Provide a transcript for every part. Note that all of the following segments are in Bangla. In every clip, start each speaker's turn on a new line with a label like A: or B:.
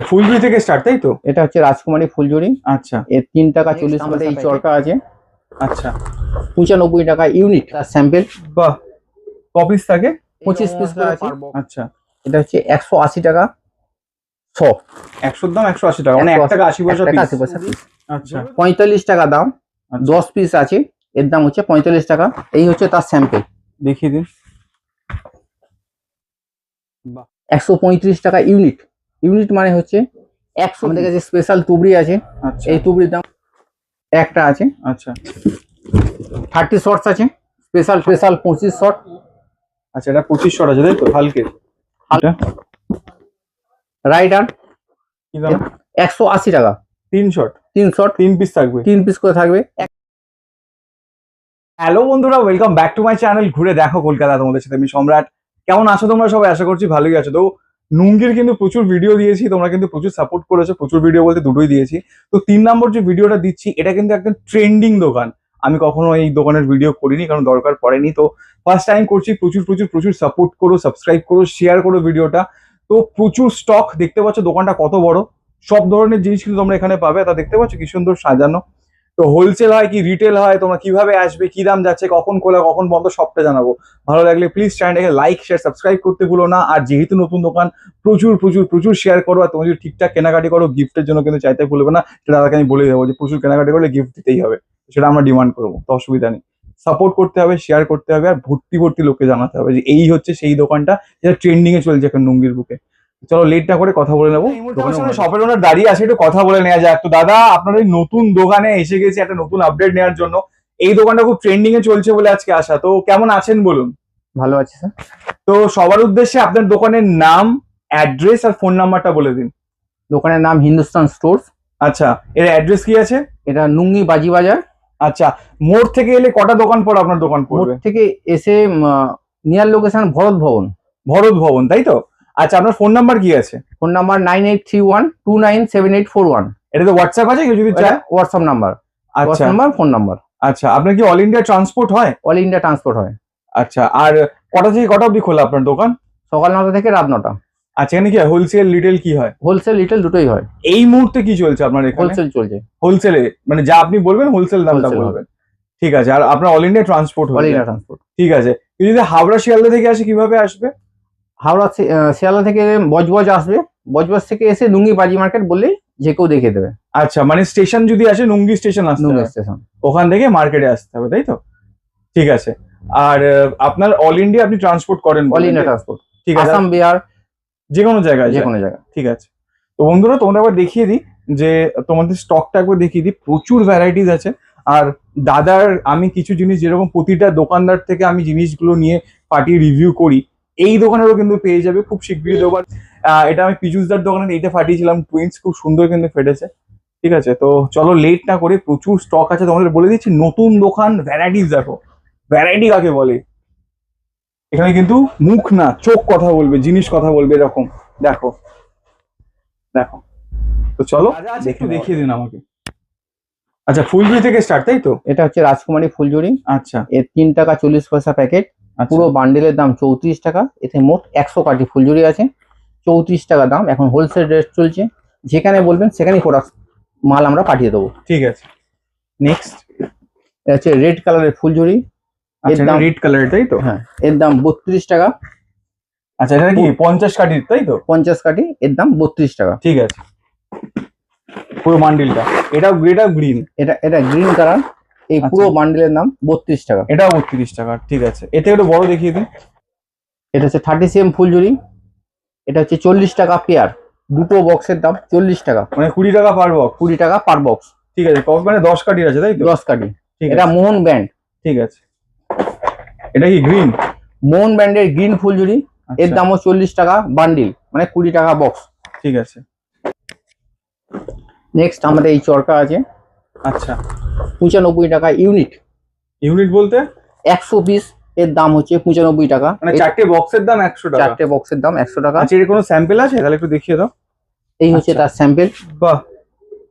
A: ফুলঝুরি থেকে স্টার্ট, তাই তো?
B: এটা হচ্ছে রাজকুমারী ফুলঝুরি।
A: আচ্ছা,
B: এর 3 টাকা 40 পয়সা এই চরকা আছে।
A: আচ্ছা,
B: 95 টাকা ইউনিট তার স্যাম্পেল।
A: বাহ, কপিস থাকে
B: 25 পিস করে আছে।
A: আচ্ছা,
B: এটা হচ্ছে 180 টাকা 100।
A: 100 দাম 180 টাকা, মানে 1 টাকা 80 পয়সা
B: 1 টাকা
A: পিস।
B: 80 পয়সা পিস।
A: আচ্ছা,
B: 45 টাকা দাম।
A: আচ্ছা।
B: 10 পিস আছে, এর দাম হচ্ছে 45 টাকা। এই হচ্ছে তার স্যাম্পেল,
A: দেখিয়ে দিন। বাহ,
B: 135 টাকা ইউনিট। ইউনিট মানে হচ্ছে 100। আমাদের কাছে স্পেশাল তুবড়ি আছে।
A: আচ্ছা,
B: এই তুবড়ির দাম একটা আছে।
A: আচ্ছা,
B: 30 শর্টস আছে, স্পেশাল 25 শর্ট।
A: আচ্ছা, এটা 2500 আছে, তাই তো? হালকে এটা
B: রাইডার
A: কি দাম?
B: 180 টাকা।
A: 3 শট,
B: 3 শর্ট,
A: 3 পিস থাকবে।
B: 3 পিস করে থাকবে।
A: হ্যালো বন্ধুরা, welcome back to my channel ঘুরে দেখো কলকাতা। তোমাদের সাথে আমি সম্রাট। কেমন আছো তোমরা সবাই? আশা করছি ভালোই আছো। তো নুঙ্গির কিন্তু প্রচুর ভিডিও দিয়েছি, তোমরা কিন্তু প্রচুর সাপোর্ট করেছো। প্রচুর ভিডিও বলতে দুটোই দিয়েছি। তো 3 নম্বর যে ভিডিওটা দিচ্ছি, এটা কিন্তু একদম ট্রেন্ডিং দোকান। আমি কখনো এই দোকানের ভিডিও করিনি, কারণ দরকার পড়েনি। তো ফার্স্ট টাইম করছি। প্রচুর প্রচুর প্রচুর সাপোর্ট করো, সাবস্ক্রাইব করো, শেয়ার করো ভিডিওটা। তো প্রচুর স্টক, দেখতে পাচ্ছ দোকানটা কত বড়। সব ধরনের জিনিস কিন্তু তোমরা এখানে পাবে। তা দেখতে পাচ্ছ কি সুন্দর সাজানো। তো হোলসেল হয় কি রিটেল হয়, তোমরা কিভাবে আসবে, কি দাম যাচ্ছে, কখন খোলা কখন বন্ধ, সবটা জানাবো। ভালো লাগলে প্লিজ চ্যানেলটাকে লাইক শেয়ার সাবস্ক্রাইব করতে ভুলো না। আর যেহেতু নতুন দোকান, প্রচুর প্রচুর প্রচুর শেয়ার করো। আর তোমরা যদি ঠিকঠাক কেনাকাটি করো, গিফটের জন্য কিন্তু চাইতে ভুলবে না। সেটা দাদাকে আমি বলে দেবো যে প্রচুর কেনাকাটি করলে গিফট দিতেই হবে, সেটা আমরা ডিমান্ড করবো। তো অসুবিধা নেই, সাপোর্ট করতে হবে, শেয়ার করতে হবে, আর ভর্তি ভর্তি লোককে জানাতে হবে যে এই হচ্ছে সেই দোকানটা যেটা ট্রেন্ডিং এ চলছে এখন নুঙ্গির বুকে। চলো লেট না করে কথা বলে নেবো। শপের ওনার দাঁড়িয়ে আছে, একটু কথা বলে নেওয়া যাক। তো দাদা, আপনার এই নতুন দোকানে এসে গেছি একটা নতুন আপডেট নেওয়ার জন্য। এই দোকানটা খুব ট্রেন্ডিং এ চলছে বলে আজকে আসা। তো কেমন আছেন বলুন?
B: ভালো আছে স্যার।
A: তো সবার উদ্দেশ্যে আপনার দোকানের নাম, অ্যাড্রেস আর ফোন নাম্বারটা বলে দিন।
B: দোকানের নাম হিন্দুস্তান স্টোর্স।
A: আচ্ছা, এর অ্যাড্রেস কি আছে?
B: এটা নুঙ্গি বাজি বাজার।
A: আচ্ছা, মোড় থেকে এলে কটা দোকান পড়ে আপনার দোকান
B: মোড়
A: পড়বে?
B: থেকে এসে নিয়ার লোকেশন ভরত ভবন।
A: ভরত ভবন, তাই তো? আচ্ছা, আপনার ফোন নাম্বার কি আছে?
B: Phone number 9831297841।
A: এটাতে হোয়াটসঅ্যাপ আছে, কেউ যদি চায়?
B: WhatsApp number.
A: আচ্ছা,
B: নাম্বার, ফোন নাম্বার।
A: আচ্ছা, আপনার কি অল ইন্ডিয়া ট্রান্সপোর্ট হয়?
B: অল ইন্ডিয়া ট্রান্সপোর্ট হয়।
A: আচ্ছা, আর কটা থেকে কটা অবধি খোলা আপনার দোকান?
B: সকাল 9টা থেকে রাত 9টা।
A: আচ্ছা, এখানে কি হোলসেল রিটেল কি হয়?
B: হোলসেল রিটেল দুটোই হয়।
A: এই মুহূর্তে কি চলছে আপনার এখানে?
B: হোলসেল চলছে।
A: হোলসেলে মানে যা আপনি বলবেন হোলসেল দামটা
B: Wholesale
A: বলবেন। ঠিক আছে, আর আপনার অল ইন্ডিয়া ট্রান্সপোর্ট
B: অল
A: হয়ে
B: ইন্ডিয়া
A: যায়।
B: ট্রান্সপোর্ট।
A: ঠিক আছে, কেউ যদি হাওড়া শিয়ালদা থেকে আসে কিভাবে আসবে?
B: হাওড়া শিয়ালদা থেকে বজবজ আসবে। বজবজ থেকে এসে নুঙ্গি বাজি মার্কেট বললেই যে কেউ দেখে দেবে।
A: আচ্ছা, মানে স্টেশন যদি আসে, নুঙ্গি স্টেশন আসতে
B: নুঙ্গি
A: হবে,
B: স্টেশন।
A: ওখান থেকে মার্কেটে আসতে হবে, তাই তো? ঠিক আছে। আর আপনার অল ইন্ডিয়া আপনি ট্রান্সপোর্ট করেন?
B: All India transport.
A: ঠিক আছে,
B: আসাম, বিহার,
A: যে কোনো জায়গায়,
B: যে কোনো জায়গায়।
A: ঠিক আছে। তো বন্ধুরা, তোমরা একবার দেখিয়ে দিই যে তোমাদের স্টকটা একবার দেখিয়ে দিই। প্রচুর ভ্যারাইটিস আছে। আর দাদার আমি কিছু জিনিস, যেরকম প্রতিটা দোকানদার থেকে আমি জিনিসগুলো নিয়ে পাঠিয়ে রিভিউ করি, এই দোকানেরও কিন্তু পেয়ে যাবে খুব শীঘ্রই দেবো। এটা আমি পিজুসদার দোকানে এইটা পাঠিয়েছিলাম, টুইন্স, খুব সুন্দর কিন্তু ফেটেছে। ঠিক আছে, তো চলো লেট না করে, প্রচুর স্টক আছে তোমাদের বলে দিচ্ছি। নতুন দোকান, ভ্যারাইটিস দেখো। ভ্যারাইটি কাকে বলে? এখানে কিন্তু মুখ না, চোখ কথা বলবে, জিনিস কথা বলবে, এরকম। দেখো দেখো। তো চলো একটু দেখিয়ে দিন আমাকে। আচ্ছা, ফুলঝুরি থেকে স্টার্ট, তাই তো?
B: এটা হচ্ছে রাজকুমারী ফুলঝুরি।
A: আচ্ছা,
B: এর 3 টাকা 40 পয়সা প্যাকেট। পুরো বান্ডেলের দাম 34 টাকা। এতে মোট 100 কাঠি ফুলঝুরি আছে। 34 টাকা দাম। এখন হোলসেল রেট চলছে, যেখানে বলবেন সেখানেই প্রোডাক্ট মাল আমরা পাঠিয়ে দেবো।
A: ঠিক আছে। নেক্সট,
B: এটা হচ্ছে রেড কালারের ফুলঝুরি।
A: আচ্ছা, এটা রেড কালার, তাই তো?
B: হ্যাঁ, এর দাম 32 টাকা।
A: আচ্ছা, এটা কি 50 কাঠির, তাই তো?
B: 50 কাঠি, এর দাম 32 টাকা।
A: ঠিক আছে, পুরো বান্ডিলটা। এটাও গ্রিন।
B: এটা গ্রিন কালার। এই পুরো বান্ডেলের দাম 32 টাকা।
A: এটাও 32 টাকা। ঠিক আছে, এতে একটু বড় দেখিয়ে দিন।
B: এটা হচ্ছে 30 cm ফুলঝুরি। এটা হচ্ছে 40 টাকা পেয়ার। দুটো বক্সের দাম 40 টাকা।
A: মানে 20 টাকা পার বক্স।
B: 20 টাকা পার বক্স।
A: ঠিক আছে, মানে 10 কাঠির আছে, তাই তো?
B: 10 কাঠি।
A: ঠিক
B: এটা
A: আছে,
B: মোহন ব্যান্ড।
A: ঠিক আছে। এটা কি গ্রিন?
B: মোহন ব্যান্ডের গ্রিন ফুলঝুরি। এর দামও 40 টাকা বান্ডিল, মানে 20 টাকা বক্স।
A: ঠিক আছে।
B: নেক্সট আমাদের এই চরকা আছে।
A: আচ্ছা,
B: 95 টাকা ইউনিট।
A: ইউনিট বলতে?
B: 100 পিস। এর দাম হচ্ছে 95 টাকা।
A: মানে চারটে বক্সের দাম 100 টাকা।
B: চারটে বক্সের দাম 100 টাকা।
A: আচ্ছা, এর কোনো স্যাম্পল আছে? তাহলে একটু দেখিয়ে দাও।
B: এই হচ্ছে তার স্যাম্পল।
A: বাহ,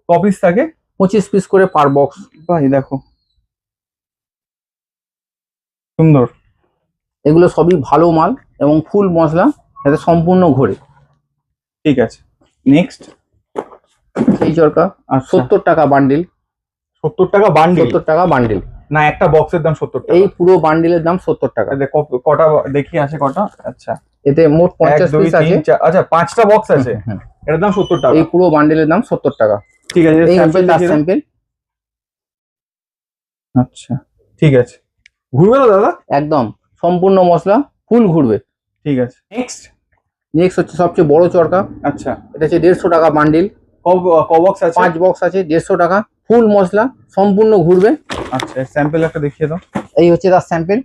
A: কপিস থাকে?
B: 25 পিস করে পার বক্স।
A: বাহ, এই দেখো, সুন্দর।
B: এগুলো সবই ভালো মাল এবং ফুল মশলা, যাতে সম্পূর্ণ ঘোরে।
A: ঠিক আছে। নেক্সট,
B: এই চরকা
A: আচ্ছা
B: 70 টাকা বান্ডিল।
A: 70 টাকা বান্ডিল
B: 70 টাকা বান্ডিল,
A: না একটা বক্সের দাম 70 টাকা?
B: এই পুরো বান্ডিলের দাম 70 টাকা।
A: কটা দেখি আছে কটা? আচ্ছা
B: এতে মোট 50
A: 1 2
B: পিস আছে।
A: 3 4 আচ্ছা 5টা বক্স আছে, এটার দাম 70 টাকা।
B: এই পুরো বান্ডিলের দাম 70 টাকা।
A: ঠিক আছে,
B: এই হচ্ছে
A: স্যাম্পল
B: তার
A: দেখিয়ে দাও।
B: স্যাম্পল।
A: আচ্ছা ঠিক আছে, ঘুরবে তো দাদা?
B: একদম সম্পূর্ণ মশলা ফুল ঘুরবে।
A: ঠিক আছে, নেক্সট।
B: নেক্সট হচ্ছে সবচেয়ে বড় চরকা।
A: আচ্ছা
B: এটা হচ্ছে 150 টাকা বান্ডিল।
A: ক বক্স আছে?
B: 5 বক্স আছে, 150 টাকা, ফুল মশলা, সম্পূর্ণ ঘুরবে।
A: আচ্ছা স্যাম্পল একটা দেখিয়ে দাও।
B: এই হচ্ছে তার স্যাম্পল।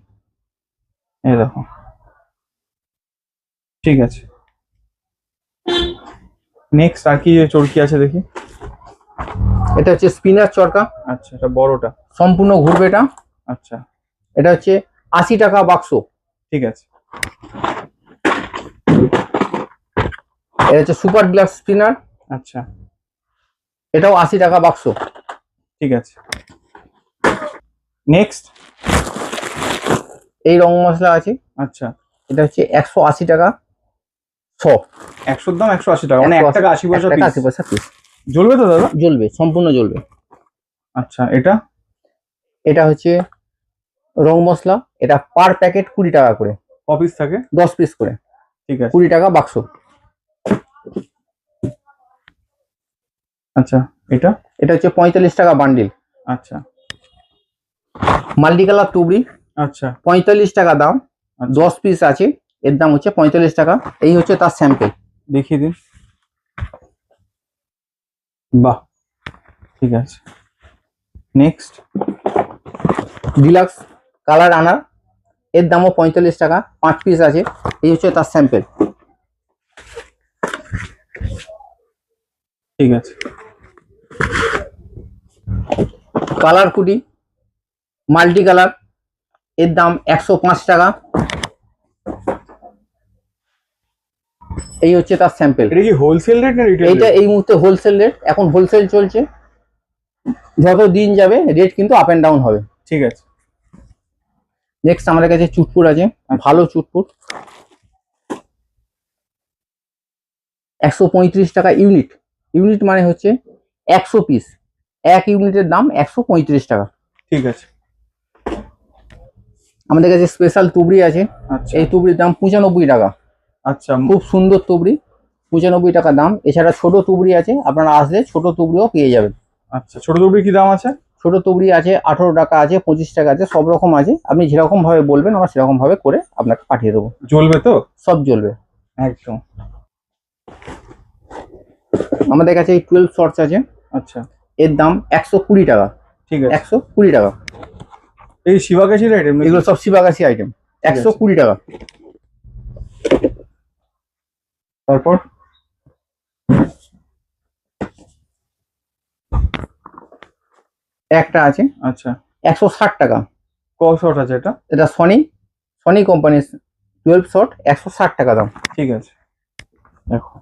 A: এই দেখো, ঠিক আছে। নেক্সট আর কি চরকি আছে দেখি।
B: এটা হচ্ছে স্পিনার চরকা,
A: আচ্ছা এটা বড়টা।
B: সম্পূর্ণ ঘুরবে এটা।
A: আচ্ছা
B: এটা হচ্ছে 80 টাকা বাক্স।
A: ঠিক আছে।
B: এটা হচ্ছে সুপার গ্লাস স্পিনার,
A: আচ্ছা
B: এটাও 80 টাকা বাক্স।
A: ঠিক আছে। নেক্সট।
B: এই রং মশলা আছে,
A: আচ্ছা
B: এটা হচ্ছে 180 টাকা 100।
A: 100 দাম 180 টাকা, মানে 1 টাকা 80 পয়সা
B: 1 টাকা 80
A: পিস।
B: পয়সা পিস।
A: জ্বলবে তো দাদা?
B: জ্বলবে, সম্পূর্ণ জ্বলবে।
A: আচ্ছা এটা?
B: এটা হচ্ছে রং মশলা, এটা পার প্যাকেট 20 টাকা করে,
A: ক পিস থাকে?
B: 10 পিস করে,
A: ঠিক আছে।
B: 20 টাকা বাক্স।
A: আচ্ছা এটা?
B: এটা হচ্ছে 45 টাকা বান্ডিল।
A: আচ্ছা
B: মাল্টি কালার তুবড়ি,
A: আচ্ছা
B: 45 টাকা দাম,
A: আচ্ছা।
B: 10 পিস আছে, এর দাম হচ্ছে 45 টাকা। এই হচ্ছে তার স্যাম্পল।
A: দেখিয়ে দিন। বাহ ঠিক আছে। নেক্সট।
B: ডিলাক্স কালার আনার, এর দামও 45 টাকা, 5 পিস আছে। এই হচ্ছে তার স্যাম্পল।
A: ঠিক আছে।
B: কালার কুটি মাল্টি কালার, এর দাম 105 টাকা। এই হচ্ছে তার স্যাম্পল।
A: এটা কি হোলসেল রেট না রিটেল?
B: এইটা এই মুহূর্তে হোলসেল রেট, এখন হোলসেল চলছে, যত দিন যাবে রেট কিন্তু আপ এন্ড ডাউন হবে।
A: ঠিক আছে।
B: নেক্সট আমাদের কাছে চুটপুর আছে, ভালো চুটপুর, 135 টাকা ইউনিট। ইউনিট মানে হচ্ছে 100 পিস, এক ইউনিটের দাম 135 টাকা।
A: ঠিক আছে।
B: আমাদের কাছে স্পেশাল তুবড়ি আছে,
A: আচ্ছা
B: এই তুবড়ির দাম 95 টাকা।
A: আচ্ছা
B: খুব সুন্দর তুবড়ি, 95 টাকা দাম। এছাড়া ছোট তুবড়ি আছে, আপনারা আসলে ছোট তুবড়িও পেয়ে যাবেন।
A: আচ্ছা ছোট টুকরি কি দাম আছে?
B: ছোট তুবড়ি আছে 18 টাকা আছে, 25 টাকা আছে, সব রকম আছে। আপনি যেরকম ভাবে বলবেন আমরা সেরকম ভাবে করে আপনাকে পাঠিয়ে দেবো।
A: জ্বলবে তো?
B: সব জ্বলবে
A: একদম।
B: আমাদের কাছে এই 12 শর্টস আছে,
A: আচ্ছা
B: এর দাম 120 টাকা।
A: ঠিক আছে।
B: 120 টাকা।
A: এই শিবাকাশির আইটেম?
B: এগুলো সব শিবাগাছি আইটেম,
A: আছে।
B: 120 টাকা।
A: তারপর
B: একটা আছে
A: আচ্ছা
B: 160 টাকা।
A: ক শট আছে এটা?
B: এটা সনি কোম্পানির 12 শর্ট, 160 টাকা দাম।
A: ঠিক আছে। দেখো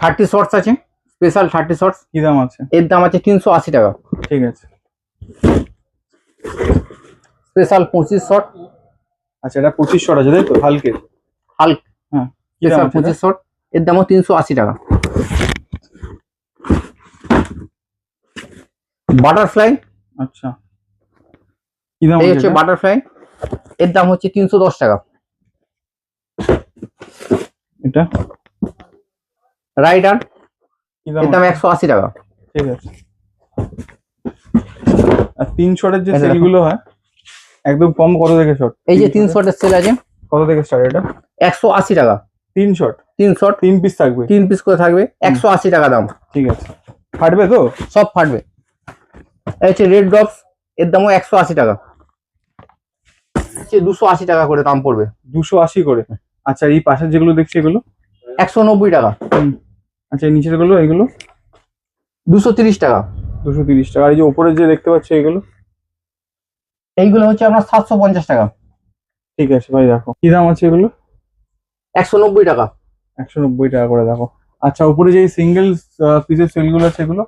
B: 30 শর্টস আছে, স্পেশাল 30 শর্টস,
A: কি দাম আছে?
B: এর দাম আছে 380 টাকা।
A: ঠিক আছে।
B: স্পেশাল 25 শর্ট,
A: আচ্ছা এটা 25 শট আছে তাই তো? হালকের?
B: হাল্ক
A: হ্যাঁ কি দাম
B: স্পেশাল
A: আছে এটা?
B: 25 শর্ট, এর দামও 380 টাকা। বাটারফ্লাই,
A: আচ্ছা কি দাম
B: এই
A: আছে
B: হচ্ছে
A: এটা?
B: বাটারফ্লাই, এর দাম হচ্ছে 310 টাকা।
A: এটা
B: রাইডার,
A: কি দাম
B: এর দাম
A: আছে?
B: 180 টাকা।
A: ঠিক আছে। আর 3 শটের যে
B: এটা দেখো।
A: সেলগুলো হয় একদম কম, কত থেকে শট?
B: এই যে 3 শর্টের সেল আছে,
A: কত থেকে স্টার্ট এটা?
B: 180 টাকা।
A: 3 শট
B: 3 শর্ট
A: 3 পিস থাকবে?
B: 3 পিস করে থাকবে, 180 টাকা দাম।
A: ঠিক আছে। ফাটবে তো?
B: সব ফাটবে। এই হচ্ছে রেড ড্রপস, এর দামও 180 টাকা। 280 টাকা করে দাম পড়বে।
A: 280 করে? আচ্ছা এই পাশের যেগুলো দেখছি এগুলো?
B: 190 টাকা।
A: আচ্ছা এই নিচের গুলো এগুলো?
B: 230 টাকা।
A: 230 টাকা। আর এই যে উপরে যে দেখতে পাচ্ছি এগুলো?
B: এইগুলো হচ্ছে আপনার 750 টাকা।
A: ঠিক আছে ভাই, দেখো কি দাম আছে এগুলো?
B: 190 টাকা।
A: 190 টাকা করে দেখো। আচ্ছা উপরে যে সিঙ্গেল পিসের সেলগুলো আছে এগুলো?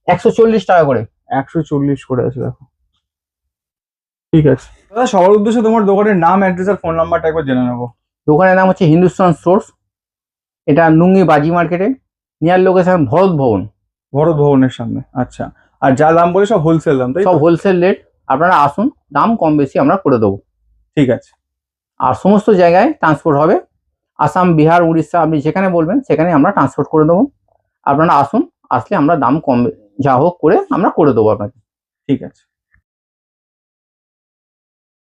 B: 140 টাকা করে।
A: 140 করে আছে দেখো। ঠিক আছে দাদা, সবার উদ্দেশ্যে তোমার দোকানের নাম, অ্যাড্রেস আর ফোন নাম্বারটা একবার জেনে নেবো।
B: দোকানের নাম হচ্ছে হিন্দুস্তান স্টোর্স, এটা নুঙ্গি বাজি মার্কেটে, নিয়ার লোকেশন ভরত ভবন,
A: ভরত ভবনের সামনে। আচ্ছা, আর যা দাম বলে সব হোলসেল দাম, তাই তো?
B: সব হোলসেল রেট, আপনারা আসুন, দাম কম বেশি আমরা করে দেবো।
A: ঠিক আছে।
B: আর সমস্ত জায়গায় ট্রান্সপোর্ট হবে, আসাম, বিহার, উড়িষ্যা, আপনি যেখানে বলবেন সেখানে আমরা ট্রান্সপোর্ট করে দেবো। আপনারা আসুন, আসলে আমরা দাম কম যা হোক করে আমরা করে দেবো আপনাকে।
A: ঠিক আছে।